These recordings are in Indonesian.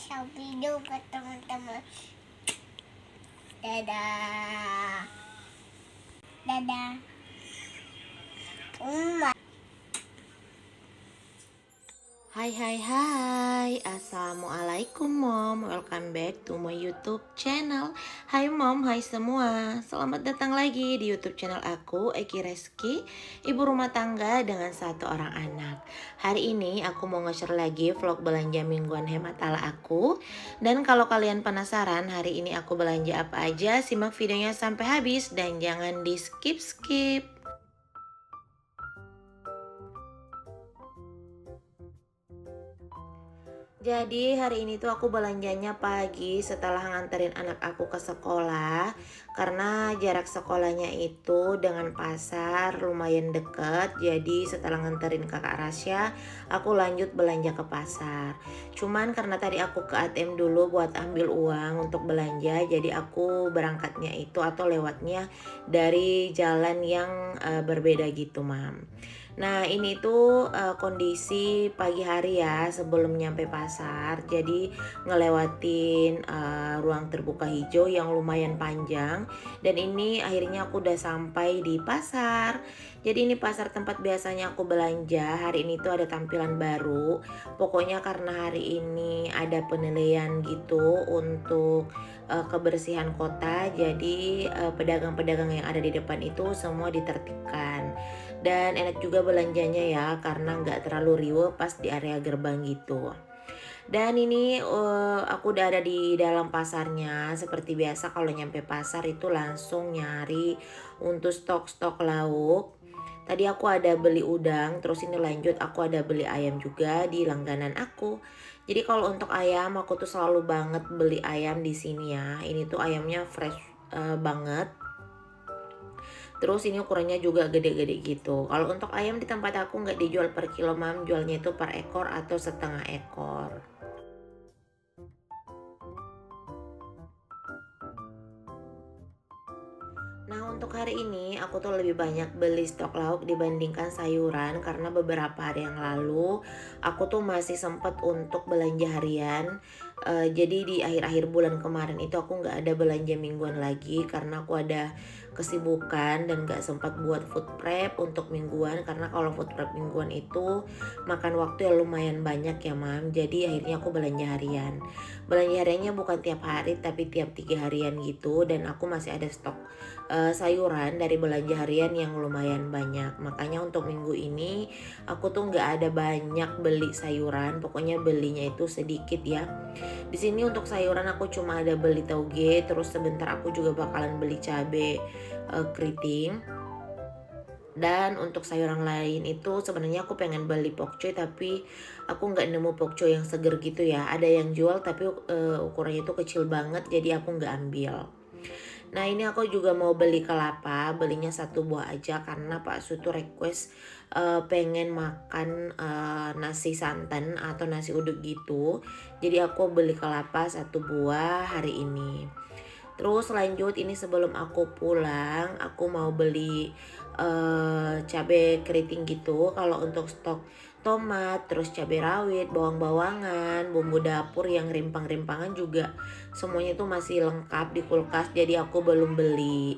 spesial video buat teman-teman. Dadah. Dadah. Hai, Assalamualaikum Mom, welcome back to my YouTube channel. Hai Mom, hai semua, selamat datang lagi di YouTube channel aku, Eki Reski, ibu rumah tangga dengan satu orang anak. Hari ini aku mau nge-share lagi vlog belanja mingguan hemat ala aku. Dan kalau kalian penasaran hari ini aku belanja apa aja, simak videonya sampai habis dan jangan di skip. Jadi hari ini tuh aku belanjanya pagi setelah nganterin anak aku ke sekolah. Karena jarak sekolahnya itu dengan pasar lumayan deket. Jadi setelah nganterin kakak Rasya, aku lanjut belanja ke pasar. Cuman karena tadi aku ke ATM dulu buat ambil uang untuk belanja, jadi aku berangkatnya itu atau lewatnya dari jalan yang berbeda gitu, Mam. Nah ini tuh kondisi pagi hari ya sebelum nyampe pasar. Jadi ngelewatin ruang terbuka hijau yang lumayan panjang. Dan ini akhirnya aku udah sampai di pasar. Jadi ini pasar tempat biasanya aku belanja. Hari ini tuh ada tampilan baru. Pokoknya karena hari ini ada penilaian gitu untuk kebersihan kota. Jadi pedagang-pedagang yang ada di depan itu semua ditertibkan. Dan enak juga belanjanya ya karena nggak terlalu riuh pas di area gerbang gitu. Dan ini aku udah ada di dalam pasarnya. Seperti biasa kalau nyampe pasar itu langsung nyari untuk stok-stok lauk. Tadi aku ada beli udang, terus ini lanjut aku ada beli ayam juga di langganan aku. Jadi kalau untuk ayam aku tuh selalu banget beli ayam di sini ya. Ini tuh ayamnya fresh banget. Terus ini ukurannya juga gede-gede gitu. Kalau untuk ayam di tempat aku nggak dijual per kilo, Mam, jualnya itu per ekor atau setengah ekor. Nah untuk hari ini aku tuh lebih banyak beli stok lauk dibandingkan sayuran. Karena beberapa hari yang lalu aku tuh masih sempat untuk belanja harian. Jadi di akhir-akhir bulan kemarin itu aku nggak ada belanja mingguan lagi. Karena aku ada kesibukan dan nggak sempat buat food prep untuk mingguan. Karena kalau food prep mingguan itu makan waktu yang lumayan banyak ya, Mam. Jadi akhirnya aku belanja harian. Belanja hariannya bukan tiap hari tapi tiap 3 harian gitu. Dan aku masih ada stok sayuran dari belanja harian yang lumayan banyak. Makanya untuk minggu ini aku tuh nggak ada banyak beli sayuran. Pokoknya belinya itu sedikit ya. Di sini untuk sayuran aku cuma ada beli tauge. Terus sebentar aku juga bakalan beli cabai keriting. Dan untuk sayuran lain itu sebenarnya aku pengen beli pokcoy tapi aku nggak nemu pokcoy yang seger gitu ya. Ada yang jual tapi ukurannya itu kecil banget jadi aku nggak ambil. Nah ini aku juga mau beli kelapa, belinya satu buah aja karena Pak Su tuh request pengen makan nasi santan atau nasi uduk gitu. Jadi aku beli kelapa satu buah hari ini. Terus lanjut ini sebelum aku pulang aku mau beli cabai keriting gitu. Kalau untuk stok tomat, terus cabai rawit, bawang-bawangan, bumbu dapur yang rimpang-rimpangan juga semuanya itu masih lengkap di kulkas jadi aku belum beli.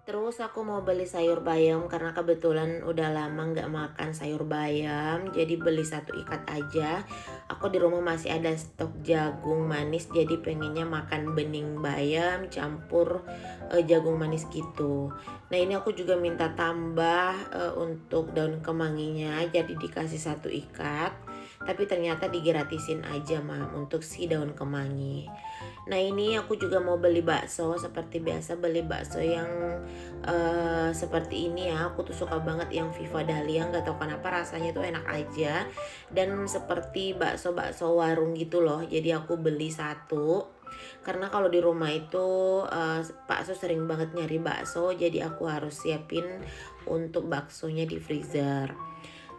Terus aku mau beli sayur bayam karena kebetulan udah lama nggak makan sayur bayam. Jadi beli satu ikat aja. Aku di rumah masih ada stok jagung manis. Jadi pengennya makan bening bayam campur jagung manis gitu. Nah ini aku juga minta tambah untuk daun kemanginya. Jadi dikasih satu ikat. Tapi ternyata digratisin aja, Mam, untuk si daun kemangi. Nah ini aku juga mau beli bakso. Seperti biasa beli bakso yang seperti ini ya. Aku tuh suka banget yang Viva Dahlia. Gak tau kenapa rasanya tuh enak aja. Dan seperti bakso-bakso warung gitu loh. Jadi aku beli satu. Karena kalau di rumah itu Pak Su sering banget nyari bakso. Jadi aku harus siapin untuk baksonya di freezer.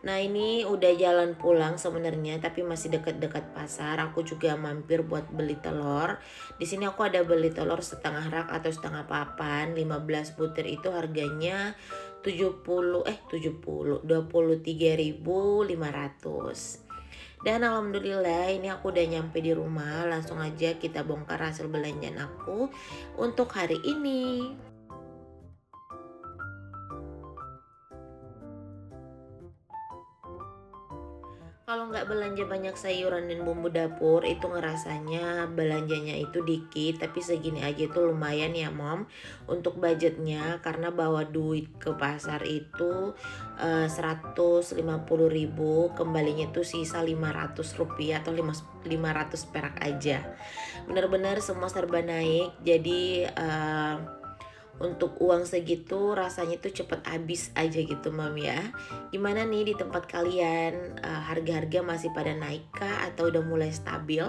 Nah ini udah jalan pulang sebenarnya tapi masih dekat-dekat pasar. Aku juga mampir buat beli telur. Di sini aku ada beli telur setengah rak atau setengah papan. 15 butir itu harganya 23.500. Dan alhamdulillah ini aku udah nyampe di rumah. Langsung aja kita bongkar hasil belanjaan aku untuk hari ini. Kalau nggak belanja banyak sayuran dan bumbu dapur itu ngerasanya belanjanya itu dikit, tapi segini aja itu lumayan ya mom untuk budgetnya, karena bawa duit ke pasar itu 150.000, kembalinya itu sisa 500 rupiah atau 500 perak aja. Bener-bener semua serba naik, jadi untuk uang segitu rasanya tuh cepet habis aja gitu mam ya. Gimana nih di tempat kalian, harga-harga masih pada naik kah atau udah mulai stabil?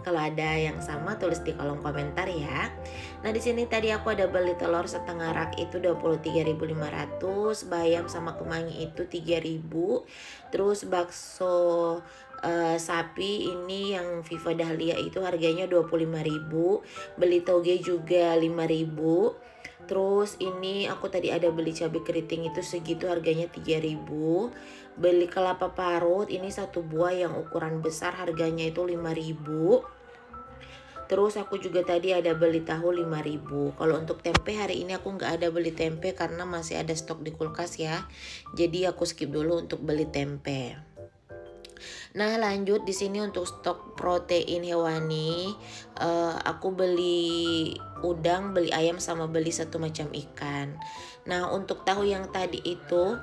Kalau ada yang sama tulis di kolom komentar ya. Nah di sini tadi aku ada beli telur setengah rak itu 23.500, bayam sama kemangi itu 3.000, terus bakso sapi ini yang Viva Dahlia itu harganya 25.000, beli toge juga 5.000. Terus ini aku tadi ada beli cabai keriting itu segitu harganya 3.000. Beli kelapa parut ini satu buah yang ukuran besar harganya itu 5.000. Terus aku juga tadi ada beli tahu 5.000. Kalau untuk tempe hari ini aku nggak ada beli tempe karena masih ada stok di kulkas ya. Jadi aku skip dulu untuk beli tempe. Nah lanjut di sini untuk stok protein hewani, aku beli udang, beli ayam sama beli satu macam ikan. Nah untuk tahu yang tadi itu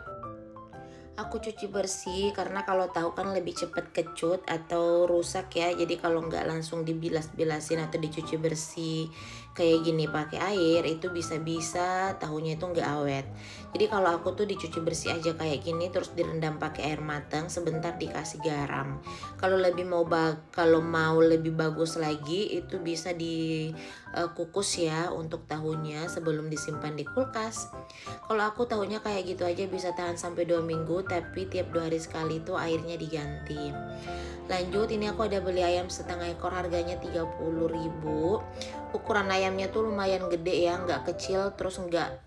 aku cuci bersih karena kalau tahu kan lebih cepat kecut atau rusak ya. Jadi kalau nggak langsung dibilas-bilasin atau dicuci bersih kayak gini pakai air itu bisa-bisa tahunya itu nggak awet. Jadi kalau aku tuh dicuci bersih aja kayak gini terus direndam pakai air matang sebentar dikasih garam. Kalau mau lebih bagus lagi itu bisa dikukus ya untuk tahunya sebelum disimpan di kulkas. Kalau aku tahunya kayak gitu aja bisa tahan sampai 2 minggu, tapi tiap 2 hari sekali itu airnya diganti. Lanjut ini aku ada beli ayam setengah ekor harganya 30.000. Ukuran ayamnya tuh lumayan gede ya, nggak kecil terus nggak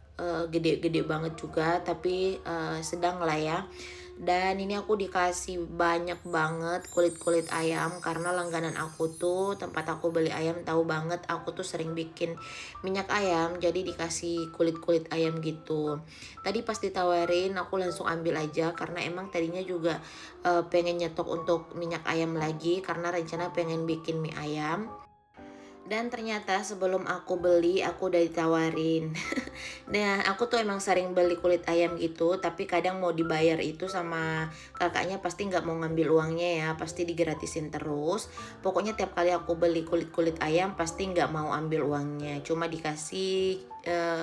gede-gede banget juga, tapi sedang lah ya. Dan ini aku dikasih banyak banget kulit-kulit ayam karena langganan aku tuh tempat aku beli ayam tahu banget aku tuh sering bikin minyak ayam, jadi dikasih kulit-kulit ayam gitu. Tadi pas ditawarin aku langsung ambil aja karena emang tadinya juga pengen nyetok untuk minyak ayam lagi karena rencana pengen bikin mie ayam. Dan ternyata sebelum aku beli aku udah ditawarin. Nah aku tuh emang sering beli kulit ayam gitu, tapi kadang mau dibayar itu sama kakaknya pasti nggak mau ngambil uangnya ya, pasti digratisin terus. Pokoknya tiap kali aku beli kulit ayam pasti nggak mau ambil uangnya, cuma dikasih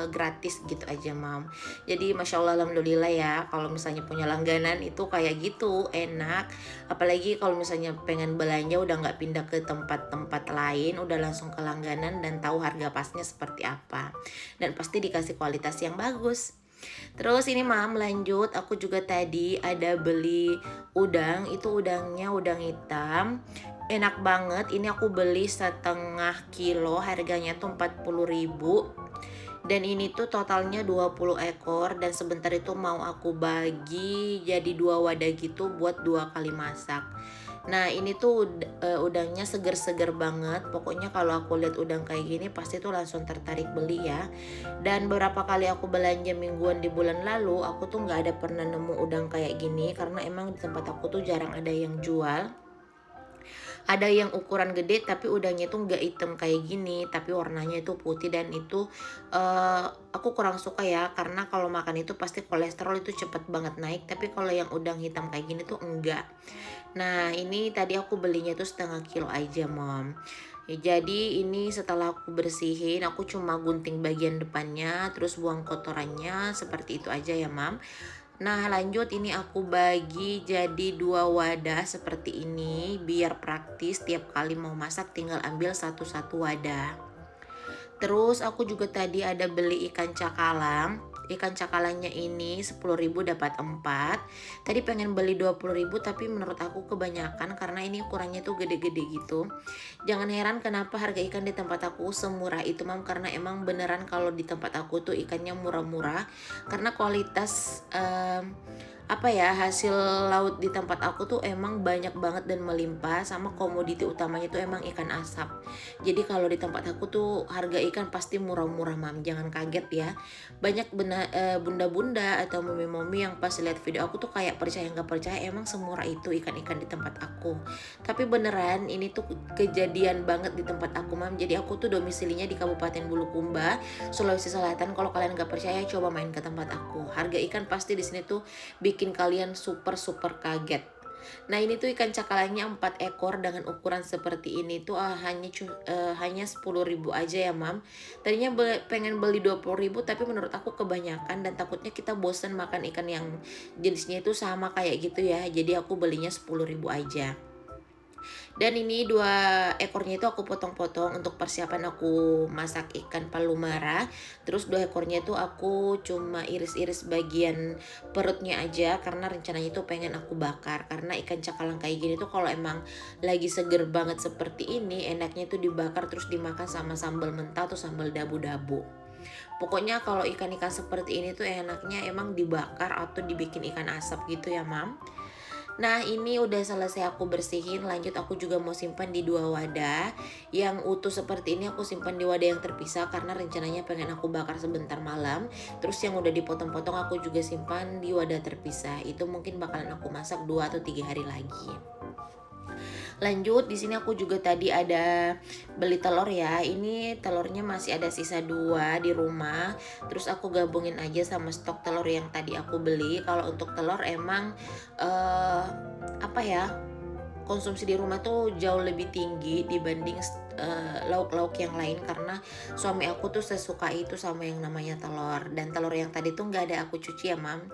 gratis gitu aja mam. Jadi masya Allah alhamdulillah ya kalau misalnya punya langganan itu kayak gitu enak. Apalagi kalau misalnya pengen belanja udah nggak pindah ke tempat-tempat lain, udah langsung ke langganan dan tahu harga pasnya seperti apa. Dan pasti dikasih kualitas yang bagus. Terus ini mam lanjut aku juga tadi ada beli udang, itu udangnya udang hitam. Enak banget, ini aku beli setengah kilo harganya tuh 40.000. Dan ini tuh totalnya 20 ekor dan sebentar itu mau aku bagi jadi 2 wadah gitu buat 2 kali masak. Nah ini tuh udangnya seger-seger banget. Pokoknya kalau aku lihat udang kayak gini pasti tuh langsung tertarik beli ya. Dan beberapa kali aku belanja mingguan di bulan lalu aku tuh nggak ada pernah nemu udang kayak gini karena emang di tempat aku tuh jarang ada yang jual. Ada yang ukuran gede tapi udangnya tuh nggak hitam kayak gini, tapi warnanya itu putih dan itu aku kurang suka ya karena kalau makan itu pasti kolesterol itu cepet banget naik, tapi kalau yang udang hitam kayak gini tuh enggak. Nah ini tadi aku belinya tuh setengah kilo aja mom. Ya, jadi ini setelah aku bersihin aku cuma gunting bagian depannya terus buang kotorannya seperti itu aja ya mam. Nah lanjut ini aku bagi jadi 2 wadah seperti ini biar praktis tiap kali mau masak tinggal ambil satu-satu wadah. Terus aku juga tadi ada beli ikan cakalang. ikan cakalannya ini 10.000 dapat 4. Tadi pengen beli 20.000 tapi menurut aku kebanyakan karena ini ukurannya tuh gede-gede gitu. Jangan heran kenapa harga ikan di tempat aku semurah itu mam, karena emang beneran kalau di tempat aku tuh ikannya murah-murah karena kualitas hasil laut di tempat aku tuh emang banyak banget dan melimpah, sama komoditi utamanya tuh emang ikan asap. Jadi kalau di tempat aku tuh harga ikan pasti murah-murah mam, jangan kaget ya. Banyak bunda-bunda atau momi-momi yang pas lihat video aku tuh kayak percaya nggak percaya emang semurah itu ikan-ikan di tempat aku. Tapi beneran ini tuh kejadian banget di tempat aku mam. Jadi aku tuh domisilinya di Kabupaten Bulukumba, Sulawesi Selatan. Kalau kalian nggak percaya coba main ke tempat aku. Harga ikan pasti di sini tuh bikin kalian super kaget. Nah ini tuh ikan cakalannya 4 ekor dengan ukuran seperti ini tuh hanya 10.000 aja ya mam. Tadinya pengen beli 20.000 tapi menurut aku kebanyakan dan takutnya kita bosen makan ikan yang jenisnya itu sama kayak gitu ya. Jadi aku belinya 10.000 aja. Dan ini 2 ekornya itu aku potong-potong untuk persiapan aku masak ikan palumara. Terus 2 ekornya itu aku cuma iris-iris bagian perutnya aja karena rencananya itu pengen aku bakar. Karena ikan cakalang kayak gini tuh kalau emang lagi seger banget seperti ini, enaknya itu dibakar terus dimakan sama sambal mentah atau sambal dabu-dabu. Pokoknya kalau ikan-ikan seperti ini tuh enaknya emang dibakar atau dibikin ikan asap gitu ya mam. Nah ini udah selesai aku bersihin, lanjut aku juga mau simpan di 2 wadah. Yang utuh seperti ini aku simpan di wadah yang terpisah karena rencananya pengen aku bakar sebentar malam. Terus yang udah dipotong-potong aku juga simpan di wadah terpisah. Itu mungkin bakalan aku masak 2 atau 3 hari lagi. Lanjut di sini aku juga tadi ada beli telur ya. Ini telurnya masih ada sisa 2 di rumah. Terus aku gabungin aja sama stok telur yang tadi aku beli. Kalau untuk telur emang konsumsi di rumah tuh jauh lebih tinggi dibanding lauk-lauk yang lain karena suami aku tuh sesuka itu sama yang namanya telur. Dan telur yang tadi tuh nggak ada aku cuci ya mam,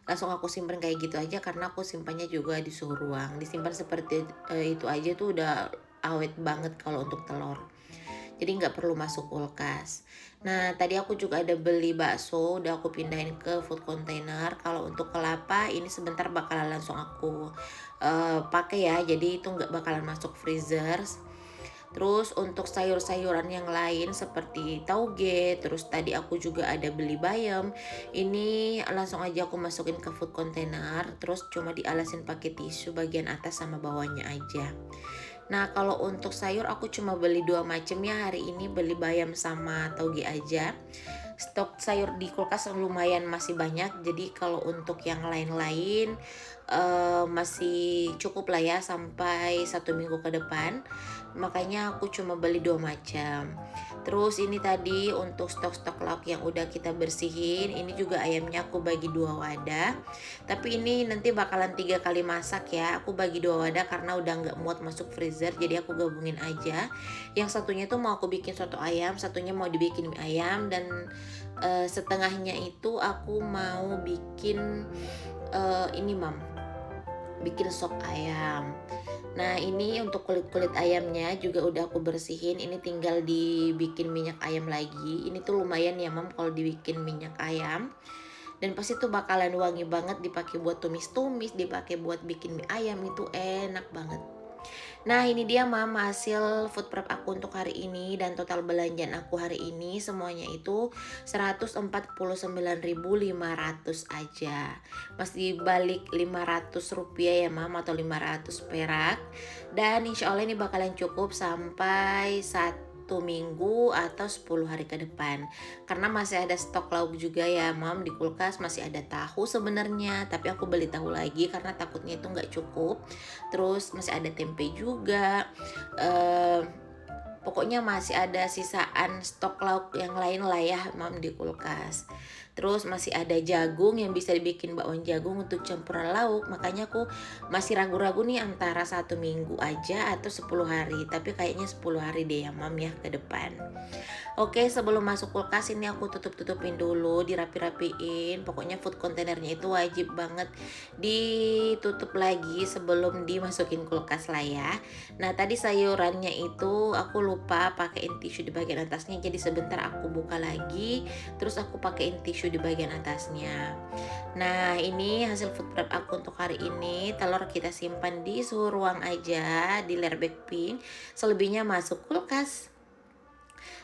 langsung aku simpen kayak gitu aja karena aku simpannya juga di suhu ruang. Disimpan seperti itu aja tuh udah awet banget kalau untuk telur, jadi nggak perlu masuk kulkas. Nah tadi aku juga ada beli bakso, udah aku pindahin ke food container. Kalau untuk kelapa ini sebentar bakalan langsung aku pakai ya, jadi itu nggak bakalan masuk freezer. Terus untuk sayur-sayuran yang lain seperti tauge, terus tadi aku juga ada beli bayam. Ini langsung aja aku masukin ke food container, terus cuma dialasin pakai tisu bagian atas sama bawahnya aja. Nah kalau untuk sayur aku cuma beli 2 macam ya hari ini, beli bayam sama tauge aja. Stok sayur di kulkas lumayan masih banyak, jadi kalau untuk yang lain-lain masih cukup lah ya sampai 1 minggu ke depan. Makanya aku cuma beli 2 macam. Terus ini tadi untuk stok-stok lauk yang udah kita bersihin, ini juga ayamnya aku bagi 2 wadah. Tapi ini nanti bakalan 3 kali masak ya. Aku bagi 2 wadah karena udah nggak muat masuk freezer, jadi aku gabungin aja. Yang satunya tuh mau aku bikin soto ayam, satunya mau dibikin mie ayam, dan setengahnya itu aku mau bikin ini mam, bikin sop ayam. Nah ini untuk kulit-kulit ayamnya juga udah aku bersihin. Ini tinggal dibikin minyak ayam lagi. Ini tuh lumayan ya mam kalau dibikin minyak ayam. Dan pasti tuh bakalan wangi banget, dipakai buat tumis-tumis, dipakai buat bikin mie ayam, itu enak banget. Nah ini dia mam hasil food prep aku untuk hari ini, dan total belanjaan aku hari ini semuanya itu 149.500 aja. Masih balik 500 rupiah ya mam, atau 500 perak. Dan insya Allah ini bakalan cukup sampai 1 minggu atau 10 hari ke depan. Karena masih ada stok lauk juga ya mam di kulkas, masih ada tahu sebenarnya, tapi aku beli tahu lagi karena takutnya itu nggak cukup. Terus masih ada tempe juga. Pokoknya masih ada sisaan stok lauk yang lain lah ya mam di kulkas. Terus masih ada jagung yang bisa dibikin bakwan jagung untuk campuran lauk. Makanya aku masih ragu-ragu nih antara 1 minggu aja atau 10 hari. Tapi kayaknya 10 hari deh ya mam ya ke depan. Oke, sebelum masuk kulkas ini aku tutup-tutupin dulu, dirapi-rapiin. Pokoknya food containernya itu wajib banget ditutup lagi sebelum dimasukin kulkas lah ya. Nah tadi sayurannya itu aku lupa pakein tisu di bagian atasnya, jadi sebentar aku buka lagi, terus aku pakein tisu keju di bagian atasnya. Nah, ini hasil food prep aku untuk hari ini. Telur kita simpan di suhu ruang aja, di layer backping. Selebihnya masuk kulkas.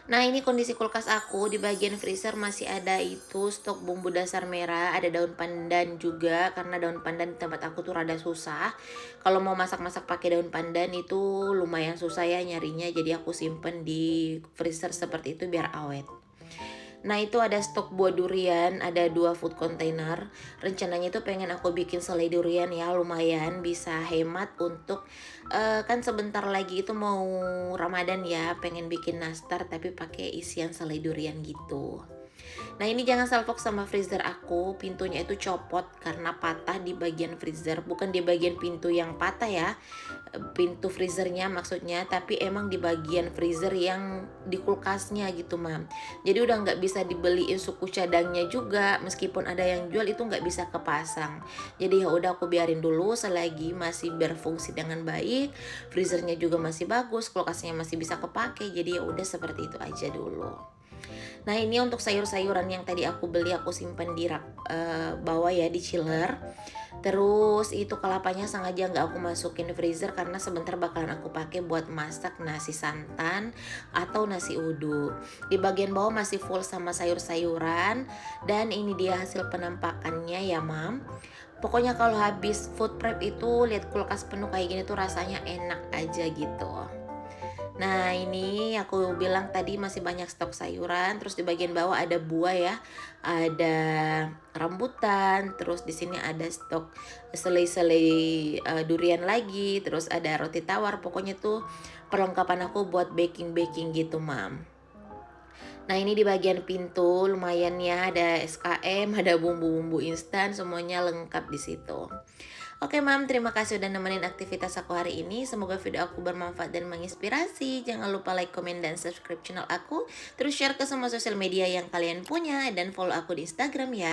Nah, ini kondisi kulkas aku. Di bagian freezer masih ada itu stok bumbu dasar merah, ada daun pandan juga, karena daun pandan di tempat aku tuh rada susah. Kalau mau masak-masak pakai daun pandan itu lumayan susah ya nyarinya, jadi aku simpen di freezer seperti itu biar awet. Nah, itu ada stok buah durian, ada 2 food container. Rencananya itu pengen aku bikin selai durian ya, lumayan bisa hemat untuk kan sebentar lagi itu mau Ramadan ya, pengen bikin nastar tapi pakai isian selai durian gitu. Nah, ini jangan salfok sama freezer aku, pintunya itu copot karena patah di bagian freezer, bukan di bagian pintu yang patah ya, pintu freezernya maksudnya, tapi emang di bagian freezer yang di kulkasnya gitu mam. Jadi udah nggak bisa dibeliin suku cadangnya juga, meskipun ada yang jual itu nggak bisa kepasang. Jadi ya udah aku biarin dulu selagi masih berfungsi dengan baik, freezernya juga masih bagus, kulkasnya masih bisa kepake, jadi ya udah seperti itu aja dulu. Nah, ini untuk sayur-sayuran yang tadi aku beli, aku simpan di rak bawah ya, di chiller. Terus itu kelapanya sengaja nggak aku masukin freezer karena sebentar bakalan aku pakai buat masak nasi santan atau nasi uduk. Di bagian bawah masih full sama sayur-sayuran, dan ini dia hasil penampakannya ya mam. Pokoknya kalau habis food prep itu lihat kulkas penuh kayak gini tuh rasanya enak aja gitu. Nah, ini aku bilang tadi masih banyak stok sayuran, terus di bagian bawah ada buah ya, ada rambutan, terus di sini ada stok selai-selai durian lagi, terus ada roti tawar. Pokoknya tuh perlengkapan aku buat baking-baking gitu, mam. Nah, ini di bagian pintu lumayan ya, ada SKM, ada bumbu-bumbu instan, semuanya lengkap di situ. Oke mam, terima kasih udah nemenin aktivitas aku hari ini. Semoga video aku bermanfaat dan menginspirasi. Jangan lupa like, komen, dan subscribe channel aku. Terus share ke semua sosial media yang kalian punya. Dan follow aku di Instagram ya.